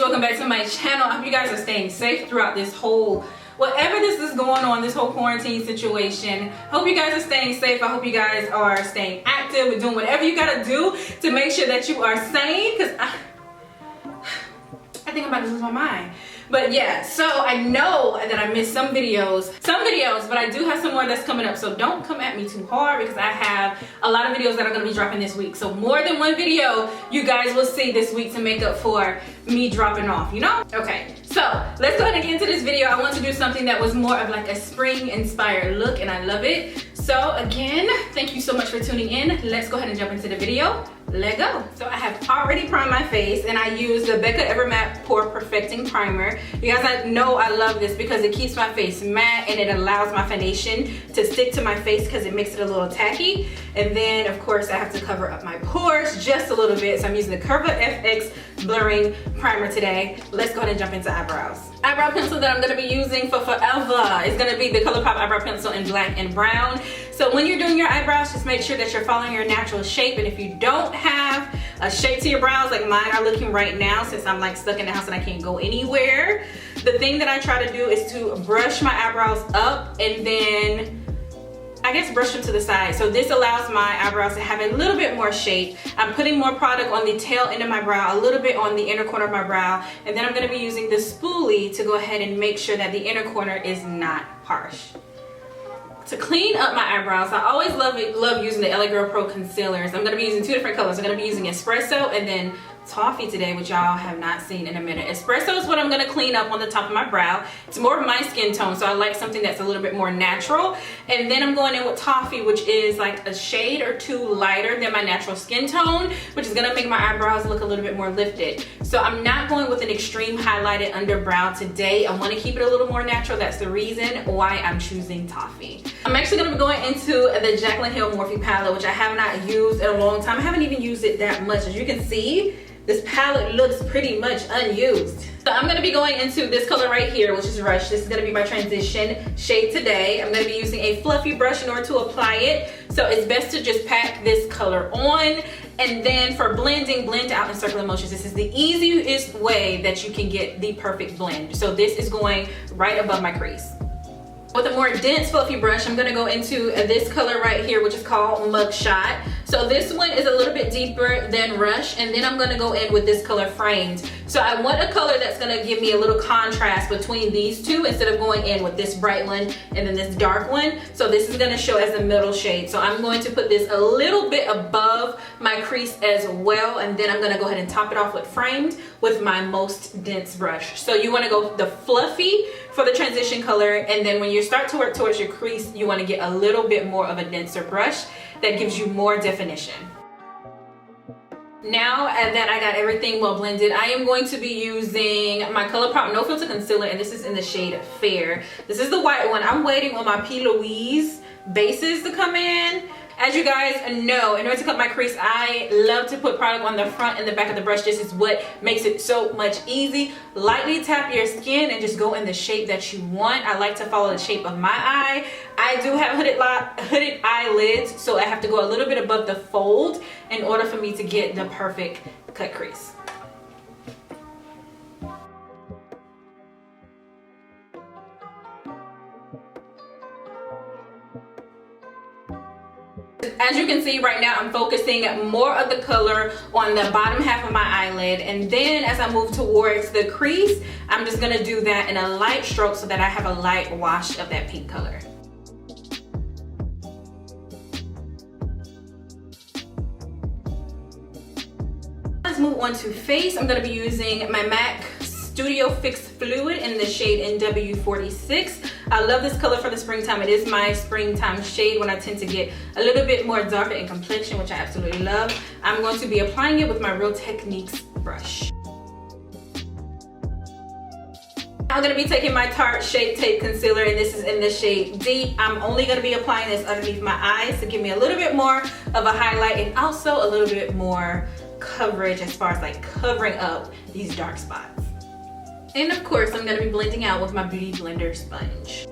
welcome back to my channel. I hope you guys are staying safe throughout this whole, whatever this is going on, this whole quarantine situation. Hope you guys are staying safe. I hope you guys are staying active and doing whatever you gotta do to make sure that you are sane, because I think I'm about to lose my mind. But yeah, so I know that I missed some videos, but I do have some more that's coming up. So don't come at me too hard, because I have a lot of videos that are going to be dropping this week. So more than one video you guys will see this week to make up for me dropping off, you know? Okay, so let's go ahead and get into this video. I want to do something that was more of like a spring inspired look, and I love it. So again, thank you so much for tuning in. Let's go ahead and jump into the video. Let's go. So I have already primed my face, and I use the Becca Evermatte Pore Perfecting Primer. You guys know I love this because it keeps my face matte and it allows my foundation to stick to my face because it makes it a little tacky. And then of course I have to cover up my pores just a little bit. So I'm using the Curva FX Blurring Primer today. Let's go ahead and jump into eyebrows. Eyebrow pencil that I'm going to be using for forever is going to be the ColourPop eyebrow pencil in black and brown. So when you're doing your eyebrows, just make sure that you're following your natural shape. And if you don't have a shape to your brows like mine are looking right now, since I'm like stuck in the house and I can't go anywhere, the thing that I try to do is to brush my eyebrows up and then I guess brush them to the side. So this allows my eyebrows to have a little bit more shape. I'm putting more product on the tail end of my brow, a little bit on the inner corner of my brow, and then I'm going to be using the spoolie to go ahead and make sure that the inner corner is not harsh. To clean up my eyebrows, I always love using the LA Girl Pro concealers. I'm going to be using two different colors. I'm going to be using Espresso and then Toffee today, which y'all have not seen in a minute. Espresso is what I'm going to clean up on the top of my brow. It's more of my skin tone, so I like something that's a little bit more natural. And then I'm going in with Toffee, which is like a shade or two lighter than my natural skin tone, which is going to make my eyebrows look a little bit more lifted. So I'm not going with an extreme highlighted underbrow today. I want to keep it a little more natural. That's the reason why I'm choosing Toffee. I'm actually going to be going into the Jaclyn Hill Morphe palette, which I have not used in a long time. I haven't even used it that much. As you can see, this palette looks pretty much unused. So I'm going to be going into this color right here, which is Rush. This is going to be my transition shade today. I'm going to be using a fluffy brush in order to apply it. So it's best to just pack this color on. And then for blending, blend out in circular motions. This is the easiest way that you can get the perfect blend. So this is going right above my crease. With a more dense fluffy brush, I'm going to go into this color right here, which is called Mugshot. So this one is a little bit deeper than Rush, and then I'm going to go in with this color Framed. So I want a color that's going to give me a little contrast between these two instead of going in with this bright one and then this dark one. So this is going to show as the middle shade. So I'm going to put this a little bit above my crease as well, and then I'm going to go ahead and top it off with Framed with my most dense brush. So you want to go the fluffy for the transition color, and then when you start to work towards your crease, you want to get a little bit more of a denser brush that gives you more definition. Now that I got everything well blended, I am going to be using my ColourPop No Filter Concealer, and this is in the shade Fair. This is the white one. I'm waiting on my P. Louise bases to come in. As you guys know, in order to cut my crease, I love to put product on the front and the back of the brush. This is what makes it so much easy. Lightly tap your skin and just go in the shape that you want. I like to follow the shape of my eye. I do have hooded eyelids, so I have to go a little bit above the fold in order for me to get the perfect cut crease. As you can see right now, I'm focusing more of the color on the bottom half of my eyelid, and then as I move towards the crease, I'm just going to do that in a light stroke so that I have a light wash of that pink color. Let's move on to face. I'm going to be using my MAC Studio Fix Fluid in the shade NW46. I love this color for the springtime. It is my springtime shade when I tend to get a little bit more darker in complexion, which I absolutely love. I'm going to be applying it with my Real Techniques brush. I'm going to be taking my Tarte Shape Tape Concealer, and this is in the shade Deep. I'm only going to be applying this underneath my eyes to give me a little bit more of a highlight and also a little bit more coverage as far as like covering up these dark spots. And of course, I'm going to be blending out with my Beauty Blender sponge.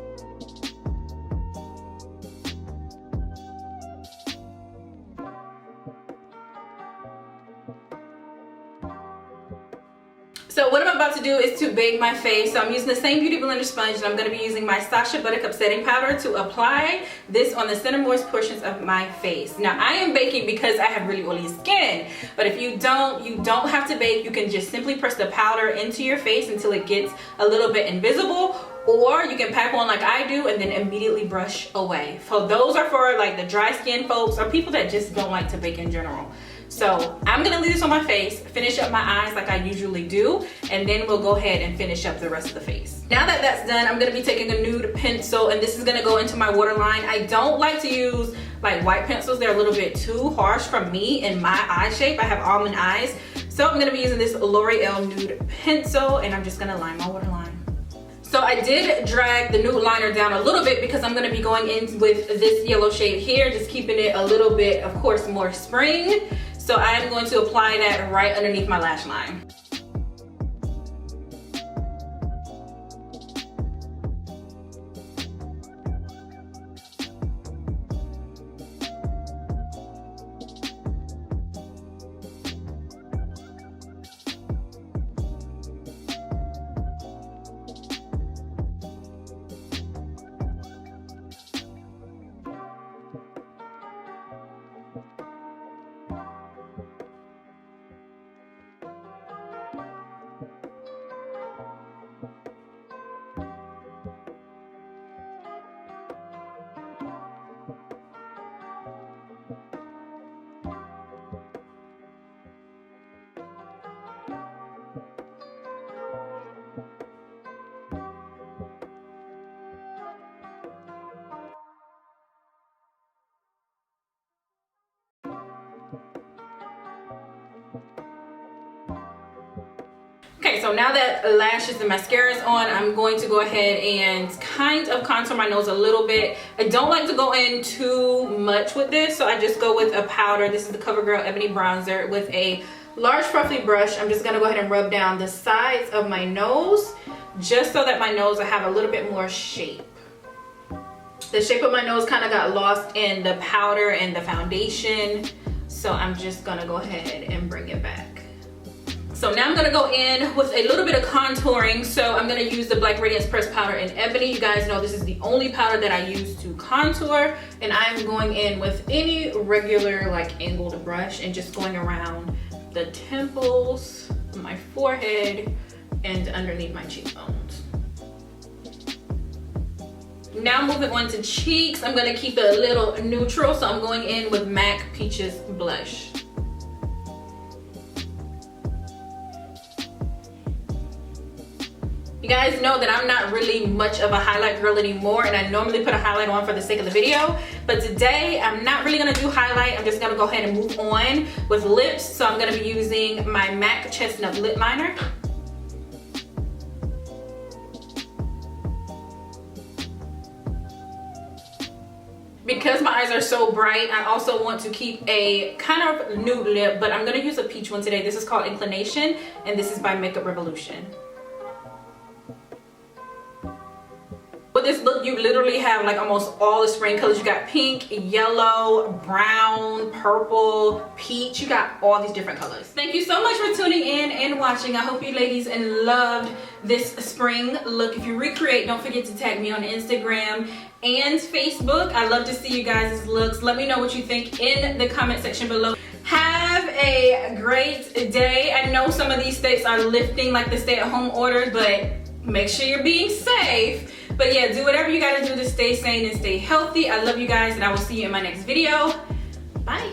So what I'm about to do is to bake my face. So I'm using the same Beauty Blender sponge, and I'm going to be using my Sasha Buttercup setting powder to apply this on the centermost portions of my face. Now I am baking because I have really oily skin, but if you don't have to bake. You can just simply press the powder into your face until it gets a little bit invisible, or you can pack on like I do and then immediately brush away. So those are for like the dry skin folks or people that just don't like to bake in general. So I'm gonna leave this on my face, finish up my eyes like I usually do, and then we'll go ahead and finish up the rest of the face. Now that that's done, I'm gonna be taking a nude pencil, and this is gonna go into my waterline. I don't like to use like white pencils. They're a little bit too harsh for me in my eye shape. I have almond eyes. So I'm gonna be using this L'Oreal nude pencil, and I'm just gonna line my waterline. So I did drag the nude liner down a little bit because I'm gonna be going in with this yellow shade here, just keeping it a little bit, of course, more spring. So I am going to apply that right underneath my lash line. Okay, so now that lashes and mascara is on, I'm going to go ahead and kind of contour my nose a little bit. I don't like to go in too much with this, so I just go with a powder. This is the CoverGirl Ebony Bronzer with a large fluffy brush. I'm just gonna go ahead and rub down the sides of my nose just so that my nose will have a little bit more shape. The shape of my nose kind of got lost in the powder and the foundation, so I'm just gonna go ahead and bring it back. So now I'm gonna go in with a little bit of contouring. So I'm gonna use the Black Radiance Pressed Powder in Ebony. You guys know this is the only powder that I use to contour, and I'm going in with any regular like angled brush and just going around the temples, my forehead, and underneath my cheekbones. Now moving on to cheeks, I'm gonna keep it a little neutral, so I'm going in with MAC Peaches Blush. You guys know that I'm not really much of a highlight girl anymore, and I normally put a highlight on for the sake of the video, but today I'm not really gonna do highlight. I'm just gonna go ahead and move on with lips. So I'm gonna be using my MAC Chestnut Lip Liner. Because my eyes are so bright, I also want to keep a kind of nude lip, but I'm gonna use a peach one today. This is called Inclination, and this is by Makeup Revolution. With this look, you literally have like almost all the spring colors. You got pink, yellow, brown, purple, peach. You got all these different colors. Thank you so much for tuning in and watching. I hope you ladies loved this spring look. If you recreate, don't forget to tag me on Instagram and Facebook. I love to see you guys' looks. Let me know what you think in the comment section below. Have a great day. I know some of these states are lifting like the stay-at-home orders, but make sure you're being safe. But yeah, do whatever you gotta do to stay sane and stay healthy. I love you guys, and I will see you in my next video. Bye.